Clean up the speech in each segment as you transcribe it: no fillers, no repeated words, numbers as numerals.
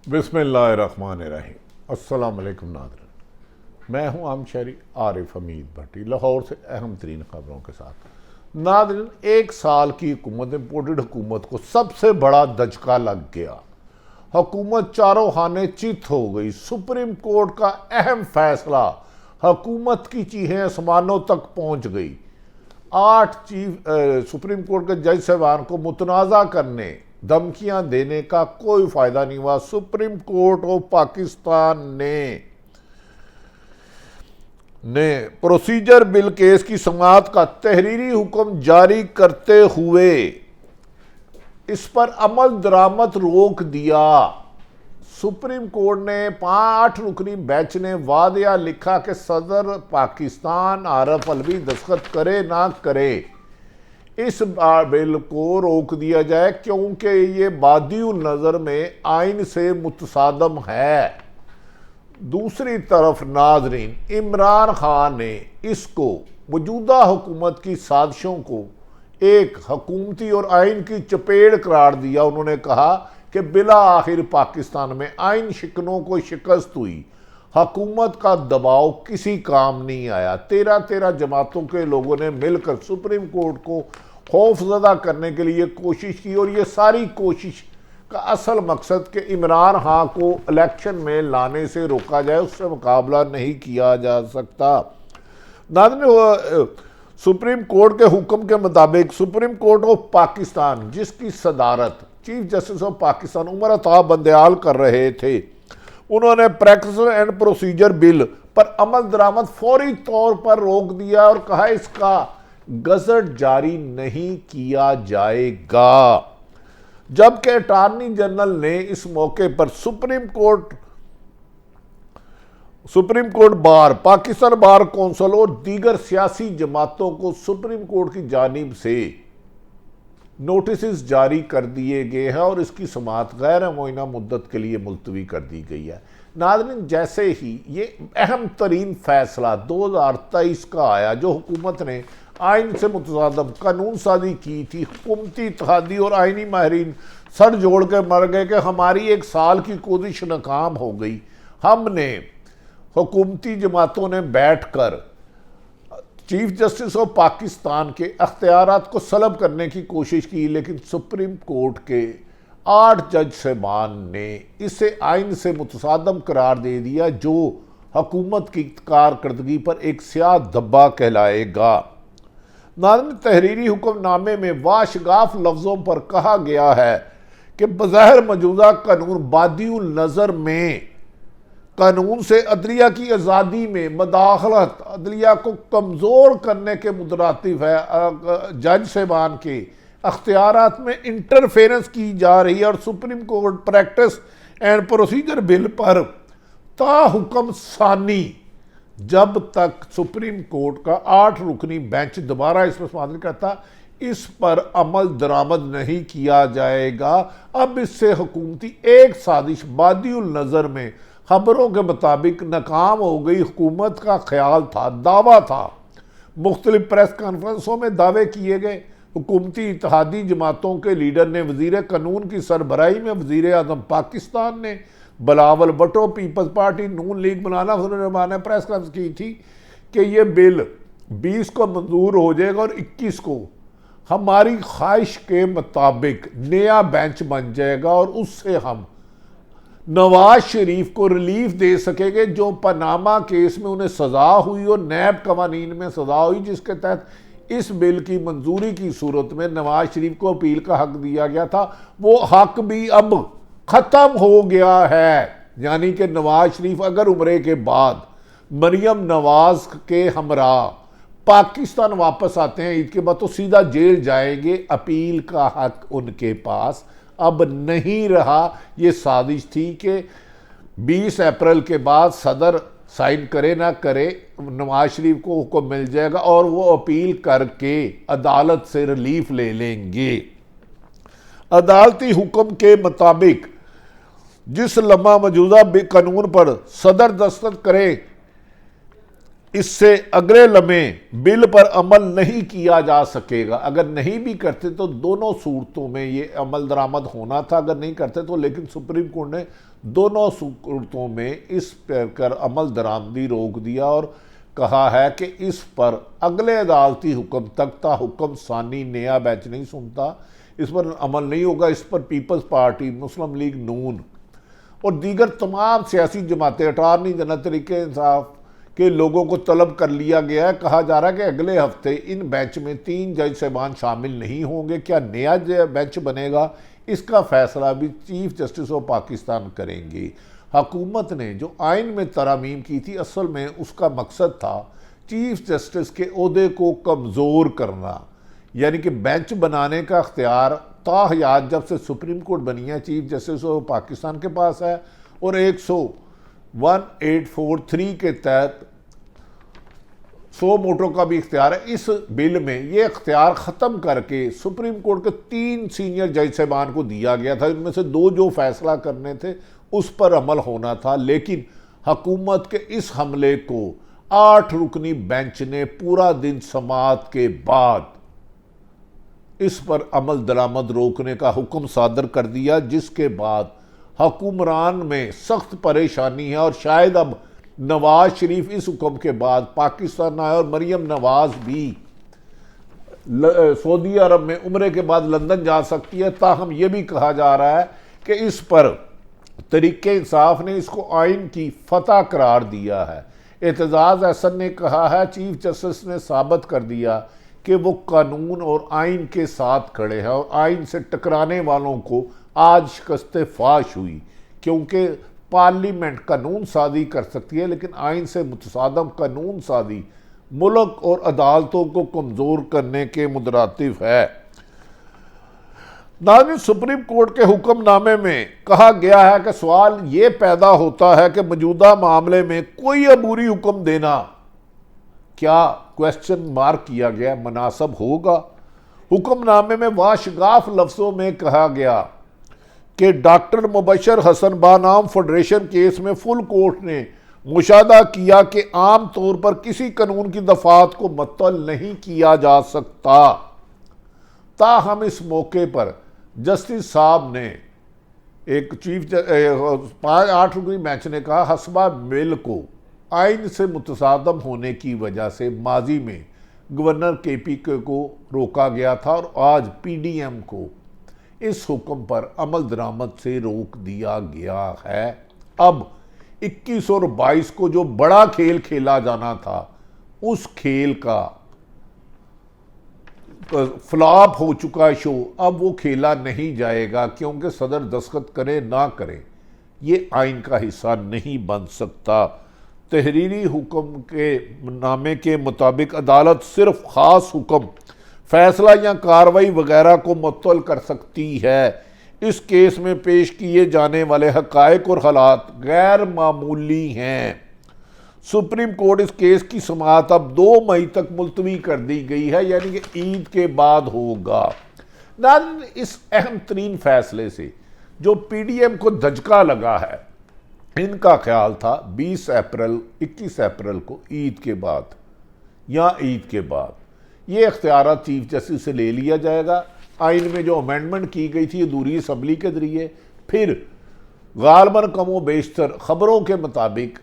बिस्मिल्लाहिर्रहमानिर्रहीम। अस्सलाम वालेकुम नाज़रीन, मैं हूं आम शहरी आरिफ हमीद भट्टी लाहौर से अहम तरीन खबरों के साथ। नाज़रीन, एक साल की हुकूमत इम्पोर्टेड हुकूमत को सबसे बड़ा दचका लग गया। हुकूमत चारों खाने चित हो गई। सुप्रीम कोर्ट का अहम फैसला, हुकूमत की चीखें आसमानों तक पहुंच गई। 8 सुप्रीम कोर्ट के जज साहबान को मुतनाज़ा करने, धमकियां देने का कोई फायदा नहीं हुआ। सुप्रीम कोर्ट ऑफ पाकिस्तान ने प्रोसीजर बिल केस की समाअत का तहरीरी हुक्म जारी करते हुए इस पर अमल दरामद रोक दिया। सुप्रीम कोर्ट ने 5 रुकनी बेंच ने वादिया लिखा कि सदर पाकिस्तान आरिफ अलवी दस्तखत करे ना करे, इस बिल को रोक दिया जाए क्योंकि ये बादिउल नज़र में आइन से मुतसादम है। दूसरी तरफ नाजरीन, इमरान खान ने इसको मौजूदा हुकूमत की साजिशों को एक हुकूमती और आइन की चपेट करार दिया। उन्होंने कहा कि बिला आखिर पाकिस्तान में आइन शिकनों को शिकस्त हुई, हुकूमत का दबाव किसी काम नहीं आया। 13 जमातों के लोगों ने मिलकर सुप्रीम कोर्ट को खौफजदा करने के लिए कोशिश की और ये सारी कोशिश का असल मकसद कि इमरान खान को इलेक्शन में लाने से रोका जाए, उससे मुकाबला नहीं किया जा सकता। नाज़रीन, सुप्रीम कोर्ट के हुक्म के मुताबिक सुप्रीम कोर्ट ऑफ पाकिस्तान, जिसकी सदारत chief justice of Pakistan Umar Ata Bandial कर रहे थे, उन्होंने प्रैक्टिस एंड प्रोसीजर बिल पर अमल दरामद फौरी तौर पर रोक दिया और कहा इसका गजट जारी नहीं किया जाएगा। जबकि अटॉर्नी जनरल ने इस मौके पर supreme court bar, Pakistan bar council और दीगर सियासी जमातों को सुप्रीम कोर्ट की जानिब से नोटिस जारी कर दिए गए हैं और इसकी समाअत गैर मुअय्यना मुद्दत के लिए मुलतवी कर दी गई है। नाज़रीन, जैसे ही ये अहम तरीन फैसला 2023 का आया, जो हुकूमत ने आइन से मुतसादम कानून साजी की थी, हुकूमती इत्तेहादी और आइनी माहिरीन सर जोड़ के मर गए कि हमारी 1 साल की कोशिश नाकाम हो गई। हमने हुकूमती जमातों ने बैठ कर चीफ जस्टिस ऑफ पाकिस्तान के अख्तियारात को सलब करने की कोशिश की, लेकिन सुप्रीम कोर्ट के 8 जज साहबान ने इसे आइन से मुतसादम करार दे दिया, जो हुकूमत की कारकर्दगी पर एक स्याह धब्बा कहलाएगा। नाज़रीन, तहरीरी हुक्मनामे में वाशगाफ लफ्ज़ों पर कहा गया है कि बज़ाहिर मौजूदा कानून बादिउल नज़र में कानून से अदलिया की आज़ादी में मदाखलत, अदलिया को कमज़ोर करने के मुतरातिफ है। जज साहबान के अख्तियारात में इंटरफेरेंस की जा रही है और supreme court practice and procedure bill पर ताहुक्म सानी, जब तक सुप्रीम कोर्ट का 8 रुकनी बेंच दोबारा इस पर समाअत करता, इस पर अमल दरामद नहीं किया जाएगा। अब इससे हुकूमती एक साजिश बादिउल नज़र में खबरों के मुताबिक नाकाम हो गई। हुकूमत का ख्याल था, दावा था, मुख्तलिफ प्रेस कॉन्फ्रेंसों में दावे किए गए। हुकूमती इत्तेहादी जमातों के लीडर ने वज़ीर कानून की सरबराही में वज़ीर आज़म पाकिस्तान ने बिलावल भुट्टो, पीपल्स पार्टी, नून लीग मौलाना फजल रहमान ने प्रेस कॉन्फ्रेंस की थी कि ये बिल 20 को मंजूर हो जाएगा और 21 को हमारी ख्वाहिश के मुताबिक नया बेंच बन जाएगा और उससे हम नवाज शरीफ को रिलीफ दे सकेंगे, जो पनामा केस में उन्हें सजा हुई और नैब कवानीन में सजा हुई, जिसके तहत इस बिल की मंजूरी की सूरत में नवाज शरीफ को अपील का हक दिया गया था। वो हक भी अब ख़त्म हो गया है। यानी कि नवाज शरीफ अगर उम्रे के बाद मरियम नवाज के हमरा पाकिस्तान वापस आते हैं ईद के बाद, तो सीधा जेल जाएंगे। अपील का हक उनके पास अब नहीं रहा। ये साजिश थी कि 20 अप्रैल के बाद सदर साइन करे ना करे, नवाज शरीफ को हुक्म मिल जाएगा और वो अपील करके अदालत से रिलीफ ले लेंगे। अदालती हुक्म के मुताबिक जिस लम्हा मौजूदा कानून पर सदर दस्तखत करे, इससे अगले लम्हे बिल पर अमल नहीं किया जा सकेगा। अगर नहीं भी करते तो दोनों सूरतों में ये अमल दरामद होना था, अगर नहीं करते तो, लेकिन सुप्रीम कोर्ट ने दोनों सूरतों में इस पर अमल दरामदी रोक दिया और कहा है कि इस पर अगले अदालती हुक्म तक ता हुक्म सानी नया बेंच नहीं सुनता, इस पर अमल नहीं होगा। इस पर पीपल्स पार्टी, मुस्लिम लीग नून और दीगर तमाम सियासी जमातें, अटारनी जनरल, तरीके इंसाफ के लोगों को तलब कर लिया गया है। कहा जा रहा है कि अगले हफ्ते इन बेंच में 3 जज साहिबान शामिल नहीं होंगे। क्या नया बेंच बनेगा, इसका फैसला भी चीफ जस्टिस ऑफ पाकिस्तान करेंगे। हुकूमत ने जो आइन में तरमीम की थी, असल में उसका मकसद था चीफ जस्टिस के ओहदे को कमज़ोर करना, यानी कि बेंच बनाने का अख्तियार ताहयात जब से सुप्रीम कोर्ट बनी है चीफ जस्टिस ऑफ पाकिस्तान के पास है, और 1843 के तहत 100 वोटों का भी इख्तियार है। इस बिल में ये इख्तियार ख़त्म करके सुप्रीम कोर्ट के 3 सीनियर जज साहिबान को दिया गया था। इनमें से 2 जो फैसला करने थे उस पर अमल होना था, लेकिन हुकूमत के इस हमले को 8 रुकनी बेंच ने पूरा दिन समाअत के बाद इस पर अमल दरामद रोकने का हुक्म सादर कर दिया, जिसके बाद हुक्मरान में सख्त परेशानी है। और शायद अब नवाज शरीफ इस हुक्म के बाद पाकिस्तान आए और मरियम नवाज भी सऊदी अरब में उम्रे के बाद लंदन जा सकती है। ताहम यह भी कहा जा रहा है कि इस पर तरीके इंसाफ ने इसको आइन की फतह करार दिया है। एतजाज़ अहसन ने कहा है चीफ जस्टिस ने साबित कर दिया कि वो कानून और आइन के साथ खड़े हैं और आइन से टकराने वालों को आज शिकस्त फाश हुई, क्योंकि पार्लियामेंट कानून साजी कर सकती है, लेकिन आइन से मुतसादम कानून साजी मुल्क और अदालतों को कमज़ोर करने के मुतरातिफ है। नाज़रीन, सुप्रीम कोर्ट के हुक्मनामे में कहा गया है कि सवाल ये पैदा होता है कि मौजूदा मामले में कोई अबूरी हुक्म देना क्या क्वेश्चन मार्क किया गया मुनासिब होगा। हुक्मनामे में वाशगाफ लफ्ज़ों में कहा गया कि डॉक्टर मुबशर हसन बनाम फेडरेशन केस में फुल कोर्ट ने मुशाहदा किया कि आम तौर पर किसी कानून की दफात को मुअत्तल नहीं किया जा सकता। ताहम इस मौके पर जस्टिस साहब ने एक 8 रुकनी बेंच ने कहा हसबा बिल को आइन से मुतसादम होने की वजह से माजी में गवर्नर KP को रोका गया था और आज PDM को इस हुक्म पर अमल दरामद से रोक दिया गया है। अब 21 और 22 को जो बड़ा खेल खेला जाना था उस खेल का फ्लॉप हो चुका शो, अब वो खेला नहीं जाएगा, क्योंकि सदर दस्तखत करे ना करे ये आइन का हिस्सा नहीं बन सकता। तहरीरी हुक्म के नामे के मुताबिक अदालत सिर्फ ख़ास हुक्म, फैसला या कार्रवाई वगैरह को मुअत्तल कर सकती है। इस केस में पेश किए जाने वाले हक़ाइक़ और हालात गैर मामूली हैं। सुप्रीम कोर्ट इस केस की समाअत अब 2 मई तक मुलतवी कर दी गई है, यानी कि ईद के बाद होगा। नाज़रीन, इस अहम तरीन फैसले से जो PDM को धचका लगा है, इनका ख्याल था 21 अप्रैल को ईद के बाद या ईद के बाद ये इख्तियार चीफ जस्टिस से ले लिया जाएगा। आइन में जो अमेंडमेंट की गई थी अधूरी असम्बली के जरिए, फिर गालबन कमो बेशतर खबरों के मुताबिक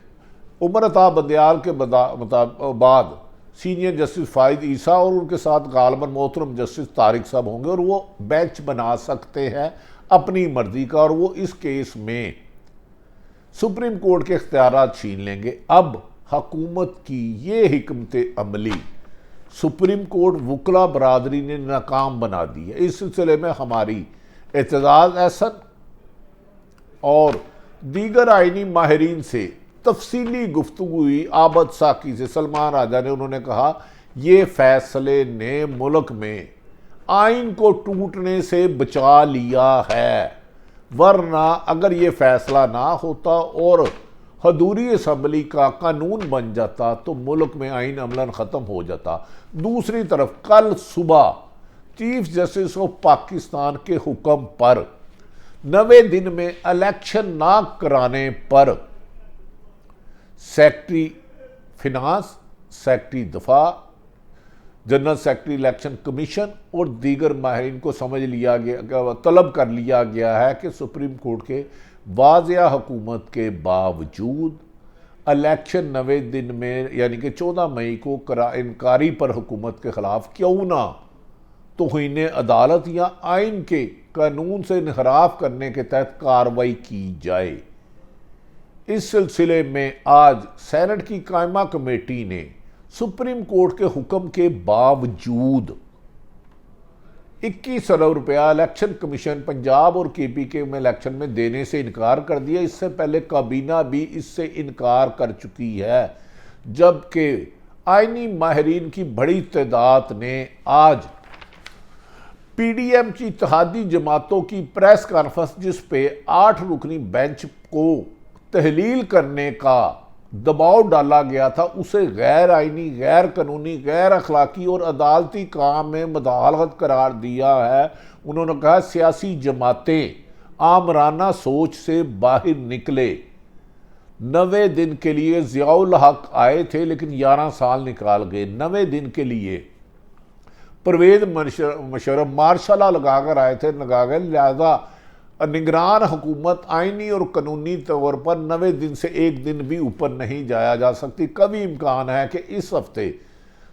उमर अता बंदयाल के बाद सीनियर जस्टिस फ़ाइद ईसा और उनके साथ गालबन मोहतरम जस्टिस तारिक साहब होंगे और वो बेंच बना सकते हैं अपनी मर्जी का, और वो इस केस में सुप्रीम कोर्ट के इख्तियारात छीन लेंगे। अब हुकूमत की ये हिकमत अमली सुप्रीम कोर्ट वकला बरादरी ने नाकाम बना दी है। इस सिलसिले में हमारी एतजाज़ अहसन और दीगर आइनी माहिरीन से तफसीली गुफ्तगू हुई। आबद साकी से सलमान राजा ने, उन्होंने कहा ये फैसले ने मुल्क में आइन को टूटने से बचा लिया है, वरना अगर ये फैसला ना होता और हदूरी असम्बली का कानून बन जाता तो मुल्क में आइन अमलन ख़त्म हो जाता। दूसरी तरफ कल सुबह चीफ जस्टिस ऑफ पाकिस्तान के हुक्म पर 90 दिन में इलेक्शन ना कराने पर सेक्रेटरी फिनांस सेक्रेटरी दफा, जनरल सेक्रेटरी इलेक्शन कमीशन और दीगर माहिरीन को समझ लिया गया, तलब कर लिया गया है कि सुप्रीम कोर्ट के वाज़िया हुकूमत के बावजूद इलेक्शन 90 दिन में यानी कि 14 मई को इनकारी पर हुकूमत के ख़िलाफ़ क्यों ना तौहीन अदालत या आइन के कानून से इनहराफ करने के तहत कार्रवाई की जाए। इस सिलसिले में आज सेनेट की कायमा कमेटी ने सुप्रीम कोर्ट के हुक्म के बावजूद 21 अरब रुपया इलेक्शन कमीशन पंजाब और KPK में इलेक्शन में देने से इनकार कर दिया। इससे पहले काबीना भी इससे इनकार कर चुकी है, जबकि आईनी माहिरीन की बड़ी तादाद ने आज PDM की इत्तेहादी जमातों की प्रेस कॉन्फ्रेंस, जिस पे 8 रुकनी बेंच को तहलील करने का दबाव डाला गया था, उसे गैर आईनी, गैर कानूनी, गैर अखलाकी और अदालती काम में मुदाखलत करार दिया है। उन्होंने कहा सियासी जमातें आमराना सोच से बाहर निकले। 90 दिन के लिए ज़ियाउल हक आए थे लेकिन 11 साल निकाल गए। 90 दिन के लिए परवेज मुशर्रफ मार्शल लगाकर आए थे, लगा गए। लिहाजा निगरान हुकूमत आइनी और कानूनी तौर पर 90 दिन से एक दिन भी ऊपर नहीं जाया जा सकती। कभी इम्कान है कि इस हफ्ते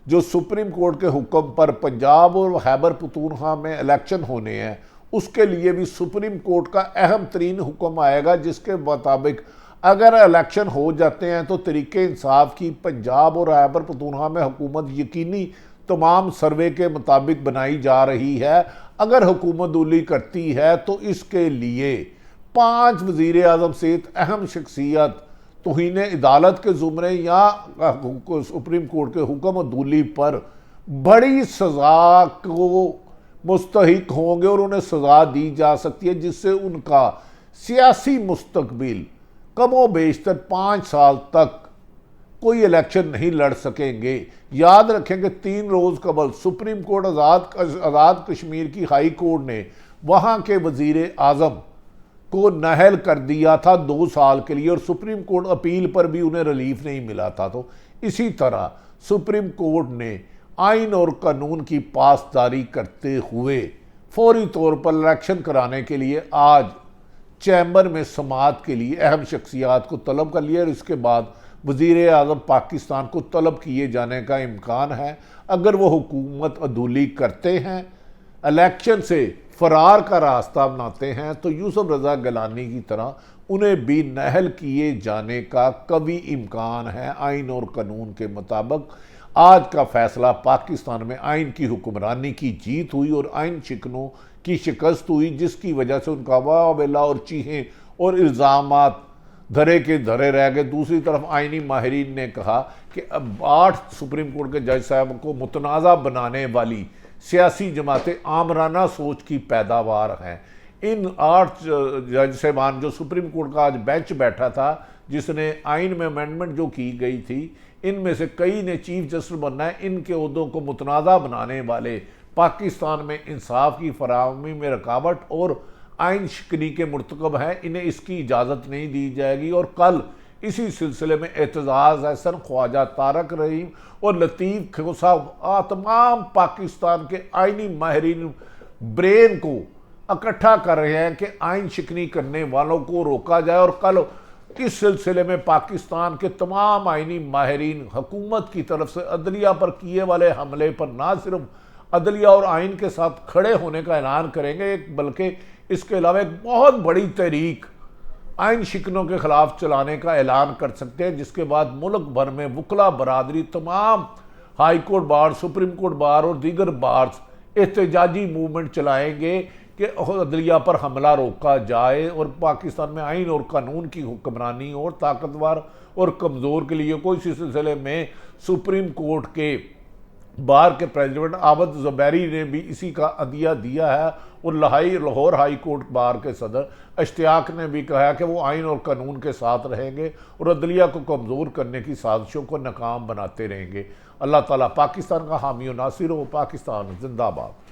जो सुप्रीम कोर्ट के हुक्म पर पंजाब और खैबर पख्तूनख्वा में इलेक्शन होने हैं, उसके लिए भी सुप्रीम कोर्ट का अहम तरीन हुक्म आएगा, जिसके मुताबिक अगर इलेक्शन हो जाते हैं तो तरीके इंसाफ की पंजाब और खैबर पख्तूनख्वा में हुकूमत यकीनी तमाम सर्वे के मुताबिक बनाई जा रही है। अगर हुकूमत उली करती है तो इसके लिए 5 वज़ीर आज़म सहित अहम शख्सियत तौहीन अदालत के ज़ुमरे या सुप्रीम कोर्ट के हुक्म अदूली पर बड़ी सज़ा को मुस्तहिक होंगे और उन्हें सज़ा दी जा सकती है, जिससे उनका सियासी मुस्तकबिल कमोबेशतर 5 साल तक कोई इलेक्शन नहीं लड़ सकेंगे। याद रखें कि 3 रोज़ कबल सुप्रीम कोर्ट आज़ाद कश्मीर की हाई कोर्ट ने वहाँ के वज़ीर आज़म को नाअहल कर दिया था 2 साल के लिए, और सुप्रीम कोर्ट अपील पर भी उन्हें रिलीफ नहीं मिला था। तो इसी तरह सुप्रीम कोर्ट ने आइन और कानून की पासदारी करते हुए फौरी तौर पर इलेक्शन कराने के लिए आज चैम्बर में समाअत के लिए अहम शख्सियात को तलब कर लिया, और इसके बाद वज़ीर आज़म पाकिस्तान को तलब किए जाने का इम्कान है। अगर वो हुकूमत अदूली करते हैं, इलेक्शन से फरार का रास्ता बनाते हैं, तो यूसुफ रज़ा गिलानी की तरह उन्हें भी नाअहल किए जाने का कभी इम्कान है। आइन और कानून के मुताबिक आज का फैसला पाकिस्तान में आइन की हुक्मरानी की जीत हुई और आइन शिकनों की शिकस्त हुई, जिसकी वजह से उनका वावेला और चीखें और इल्ज़ामात धरे के धरे रह गए। दूसरी तरफ आइनी माहिरीन ने कहा कि अब 8 सुप्रीम कोर्ट के जज साहब को मुतनाज़ा बनाने वाली सियासी जमातें आमराना सोच की पैदावार हैं। इन 8 जज साहबान जो सुप्रीम कोर्ट का आज बेंच बैठा था, जिसने आइन में अमेंडमेंट जो की गई थी, इनमें से कई ने चीफ जस्टिस बनना है। इनके ओहदों को मुतनाज़ा बनाने वाले पाकिस्तान में इंसाफ की फराहमी में रुकावट और आइन शिकनी के मुर्तकब हैं, इन्हें इसकी इजाज़त नहीं दी जाएगी। और कल इसी सिलसिले में एतजाज़ हसन, ख्वाजा तारक रहीम और लतीफ़ खोसा तमाम पाकिस्तान के आइनी माहिरीन ब्रेन को इकट्ठा कर रहे हैं कि आइन शिकनी करने वालों को रोका जाए। और कल इस सिलसिले में पाकिस्तान के तमाम आइनी माहिरीन हुकूमत की तरफ से अदलिया पर किए वाले हमले पर ना सिर्फ अदलिया और आइन के साथ खड़े होने का ऐलान करेंगे, बल्कि इसके अलावा एक बहुत बड़ी तहरीक आइन शिकनों के खिलाफ चलाने का ऐलान कर सकते हैं, जिसके बाद मुल्क भर में वकला बरादरी, तमाम high court bar, supreme court bar और दीगर बार्स एहतजाजी मूवमेंट चलाएंगे कि अदलिया पर हमला रोका जाए और पाकिस्तान में आइन और कानून की हुक्मरानी और ताकतवर और कमज़ोर के लिए कोई। इसी सिलसिले में सुप्रीम कोर्ट के बार के प्रेसिडेंट आबद ज़ुबैरी ने भी इसी का अदिया दिया है, और लाहौर हाई कोर्ट बार के सदर इश्तियाक ने भी कहा कि वो आइन और कानून के साथ रहेंगे और अदलिया को कमज़ोर करने की साजिशों को नाकाम बनाते रहेंगे। अल्लाह ताला पाकिस्तान का हामी और नासिर हो। पाकिस्तान जिंदाबाद।